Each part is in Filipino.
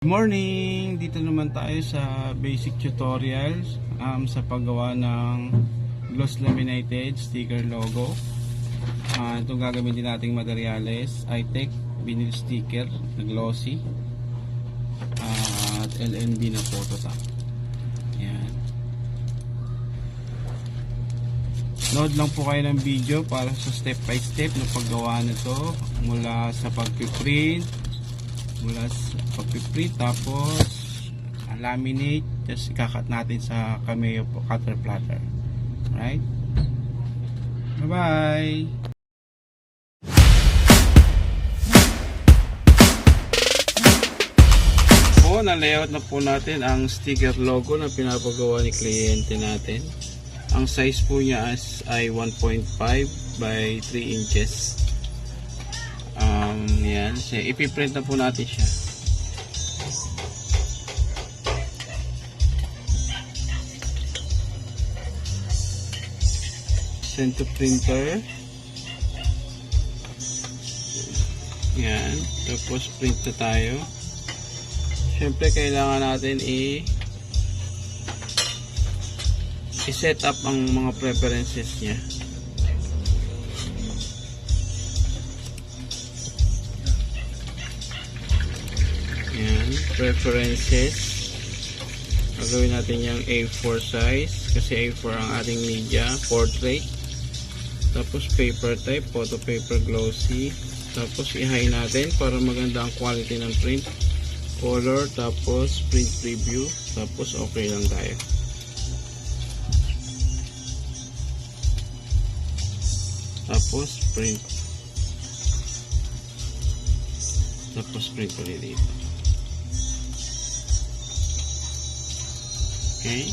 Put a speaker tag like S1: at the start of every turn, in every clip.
S1: Good morning! Dito naman tayo sa basic tutorials sa paggawa ng gloss laminated sticker logo. Itong gagamitin nating materyales, iTech vinyl sticker na glossy at LNB na Photoshop. Yan. Load lang po kayo ng video para sa step by step na paggawa nito, mula sa pagpiprint, tapos laminate, just ikakat natin sa Cameo cutter platter. Right? Bye bye. Na-layout na po natin ang sticker logo na pinapagawa ni kliyente natin. Ang size po niya ay 1.5 by 3 inches. Yan, ipiprint na po natin siya. Send to printer. Yan, tapos print na tayo. Siyempre kailangan natin i-set up ang mga preferences niya. Yan, preferences. Gagawin natin yung A4 size kasi A4 ang ating media, portrait. Tapos paper type, photo paper glossy. Tapos i-high natin para maganda ang quality ng print. Color, tapos print preview, tapos okay lang tayo. Tapos print. Tapos print ulit dito. Okay.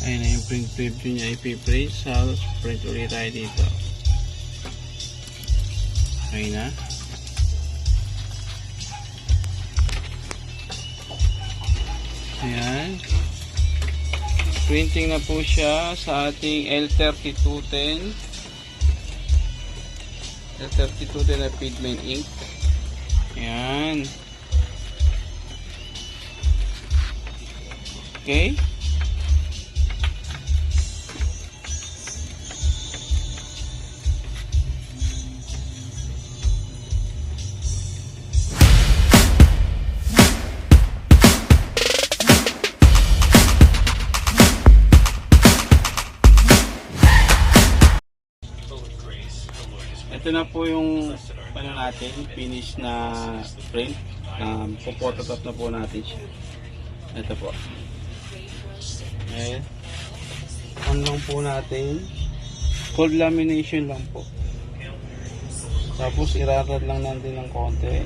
S1: Ayun na yung print preview niya, ipiprint. So, print ulit tayo dito. Okay na. Ayan. Printing na po siya sa ating L3210. L3210 na pigment ink. Ayan. Okay. Ito na po yung natin, finish na print. Pupototop na po natin siya. Ito po. Okay. On lang po natin. Cold lamination lang po. Tapos irarad lang natin ng konti.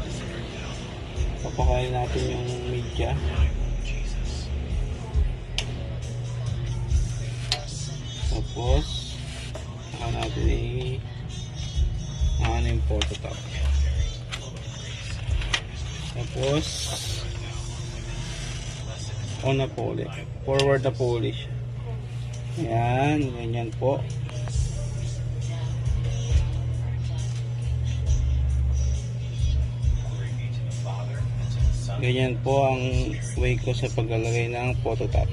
S1: Papakain natin yung media. Tapos saka natin yung Photoshop. Tapos on na po ulit. Forward na po ulit. Ayan, ganyan po. Ganyan po ang way ko sa paglalagay ng Photoshop.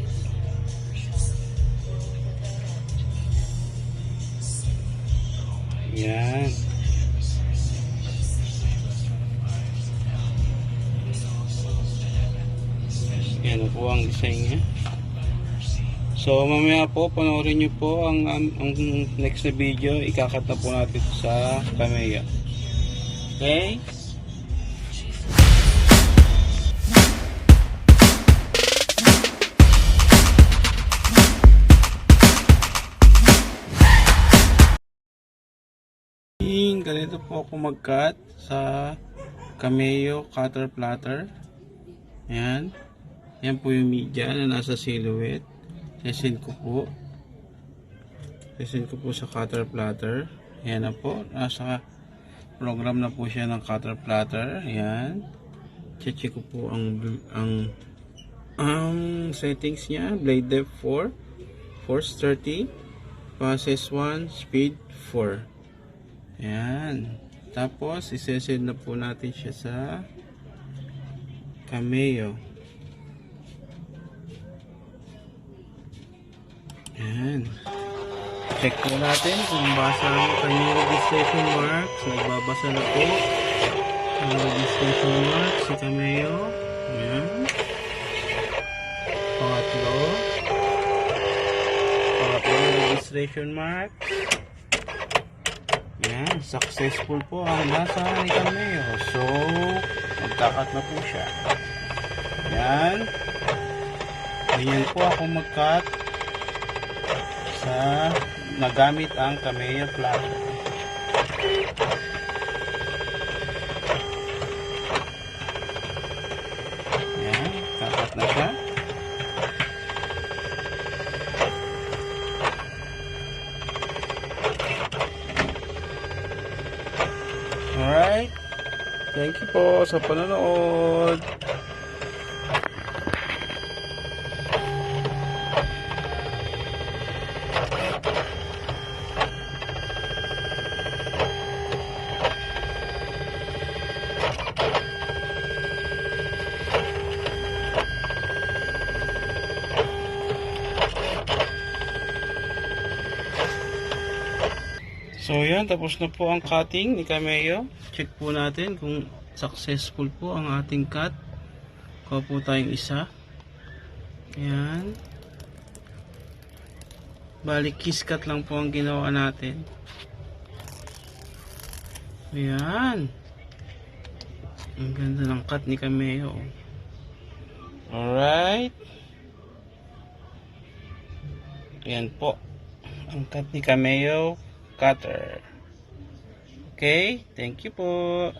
S1: Yan. Yan po ang design niya. So mamaya po panoorin nyo po ang next na video. Ikakat na po natin sa Cameo. Okay? Ganito po ako mag-cut sa Cameo cutter platter. Ayan. Yan po yung media na nasa silhouette. Sesend ko po sa cutter platter. Ayan na po. Nasa program na po siya ng cutter platter. Ayan. Check ko po ang settings niya. Blade depth 4, force 30, process 1, speed 4. Ayan. Tapos, isesend na po natin siya sa Cameo. Yan. Check po natin kung basa ang kanyang registration marks. Nagbabasa na po ang registration marks si Cameo. Yan. Pangatlo registration mark. Yan. Successful po ang basa ni Cameo. So, magkakat na po siya. Yan. Ganyan po ako mag-cut sa nagamit ang Cameo Flash. Yan, kakat na siya. Alright. Thank you po sa panonood. So yan, tapos na po ang cutting ni Cameo. Check po natin kung successful po ang ating cut. Kuha po tayong isa. Yan. Balik kiss cut lang po ang ginawa natin. Yan. Ang ganda ng cut ni Cameo. Alright. Yan po. Ang cut ni Cameo cutter. Okay, thank you po.